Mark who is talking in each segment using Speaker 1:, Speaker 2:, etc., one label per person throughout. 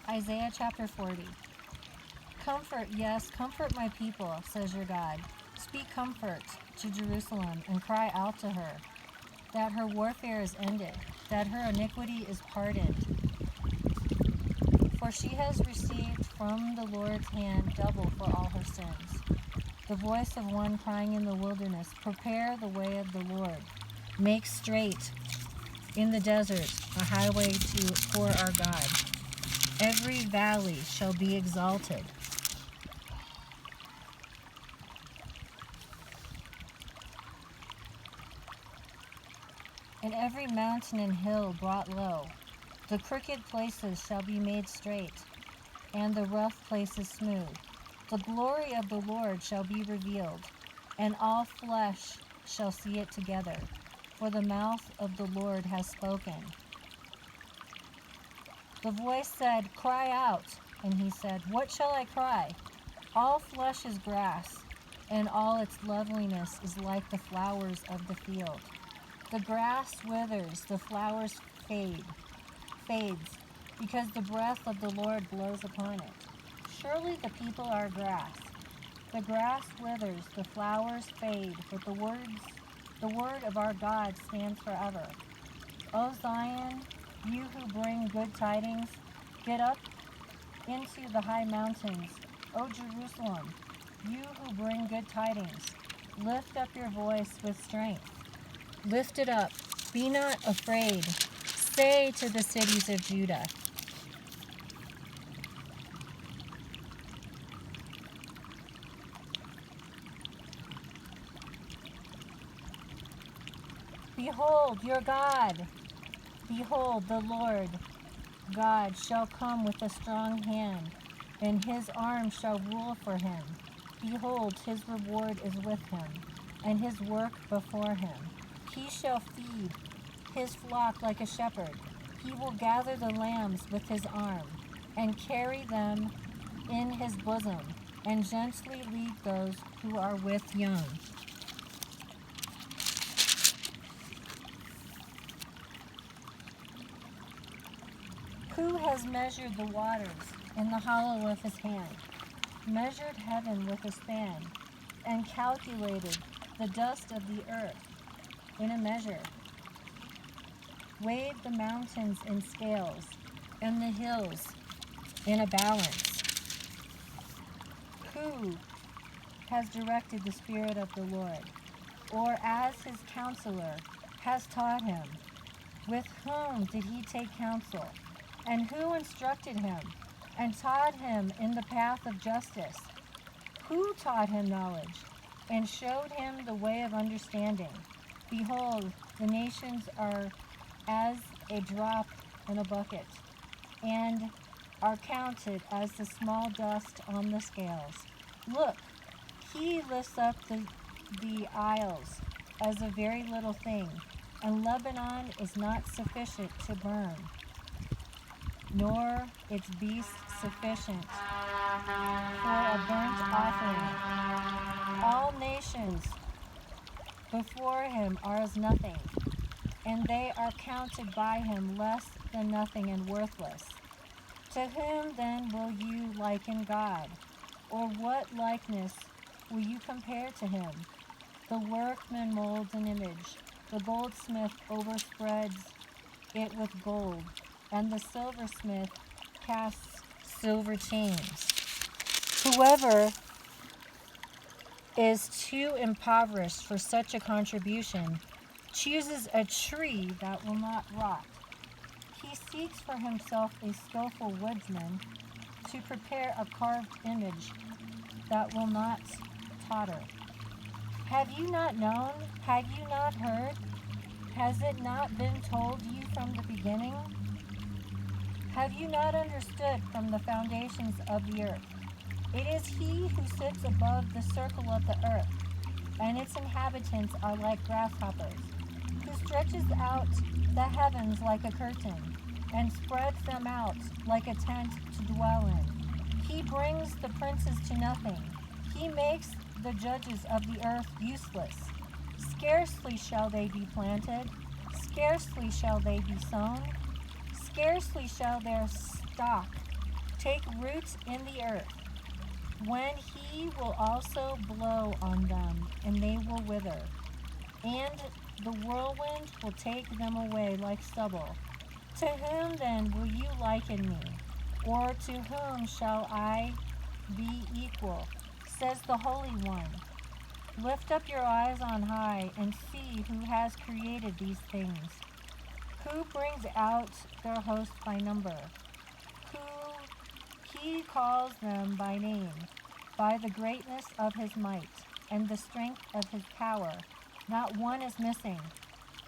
Speaker 1: Isaiah chapter 40. Comfort, yes, comfort my people, says your God. Speak comfort to Jerusalem and cry out to her, that her warfare is ended, that her iniquity is pardoned. For she has received from the Lord's hand double for all her sins. The voice of one crying in the wilderness, prepare the way of the Lord. Make straight in the desert a highway for our God. Every valley shall be exalted, and every mountain and hill brought low. The crooked places shall be made straight, and the rough places smooth. The glory of the Lord shall be revealed, and all flesh shall see it together, for the mouth of the Lord has spoken. The voice said, cry out. And he said, what shall I cry? All flesh is grass, and all its loveliness is like the flowers of the field. The grass withers, the flowers fades, because the breath of the Lord blows upon it. Surely the people are grass. The grass withers, the flowers fade, but the word of our God stands forever. O Zion, you who bring good tidings, get up into the high mountains. O Jerusalem, you who bring good tidings, lift up your voice with strength. Lift it up, be not afraid. Say to the cities of Judah, behold your God. Behold, the Lord God shall come with a strong hand, and his arm shall rule for him. Behold, his reward is with him, and his work before him. He shall feed his flock like a shepherd. He will gather the lambs with his arm, and carry them in his bosom, and gently lead those who are with young. Who has measured the waters in the hollow of his hand, measured heaven with a span, and calculated the dust of the earth in a measure, weighed the mountains in scales, and the hills in a balance? Who has directed the Spirit of the Lord, or as his counselor has taught him? With whom did he take counsel? And who instructed him and taught him in the path of justice? Who taught him knowledge and showed him the way of understanding? Behold, the nations are as a drop in a bucket, and are counted as the small dust on the scales. Look, he lifts up the isles as a very little thing, and Lebanon is not sufficient to burn, nor its beasts sufficient for a burnt offering. All nations before him are as nothing, and they are counted by him less than nothing and worthless. To whom then will you liken God? Or what likeness will you compare to him? The workman molds an image. The goldsmith overspreads it with gold, and the silversmith casts silver chains. Whoever is too impoverished for such a contribution chooses a tree that will not rot. He seeks for himself a skillful woodsman to prepare a carved image that will not totter. Have you not known? Have you not heard? Has it not been told you from the beginning? Have you not understood from the foundations of the earth? It is he who sits above the circle of the earth, and its inhabitants are like grasshoppers, who stretches out the heavens like a curtain, and spreads them out like a tent to dwell in. He brings the princes to nothing. He makes the judges of the earth useless. Scarcely shall they be planted, scarcely shall they be sown, scarcely shall their stock take roots in the earth. When he will also blow on them, and they will wither, and the whirlwind will take them away like stubble. To whom then will you liken me? Or to whom shall I be equal? Says the Holy One. Lift up your eyes on high and see who has created these things, who brings out their host by number, who he calls them by name, by the greatness of his might and the strength of his power. Not one is missing.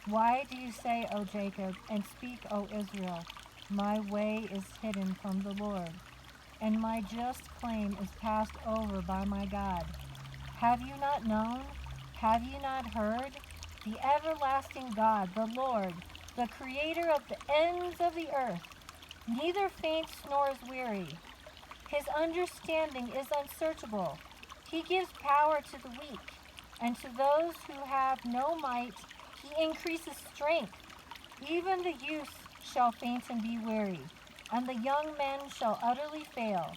Speaker 1: Why do you say, O Jacob, and speak, O Israel, my way is hidden from the Lord, and my just claim is passed over by my God? Have you not known? Have you not heard? The everlasting God, the Lord, the creator of the ends of the earth, neither faints nor is weary. His understanding is unsearchable. He gives power to the weak, and to those who have no might he increases strength. Even the youth shall faint and be weary, and the young men shall utterly fail.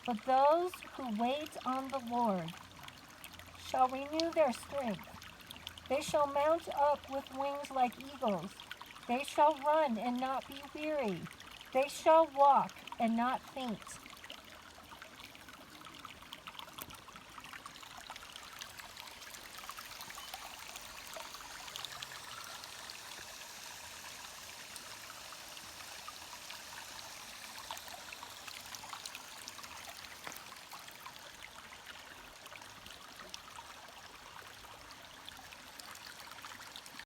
Speaker 1: But those who wait on the Lord shall renew their strength. They shall mount up with wings like eagles. They shall run and not be weary. They shall walk and not faint.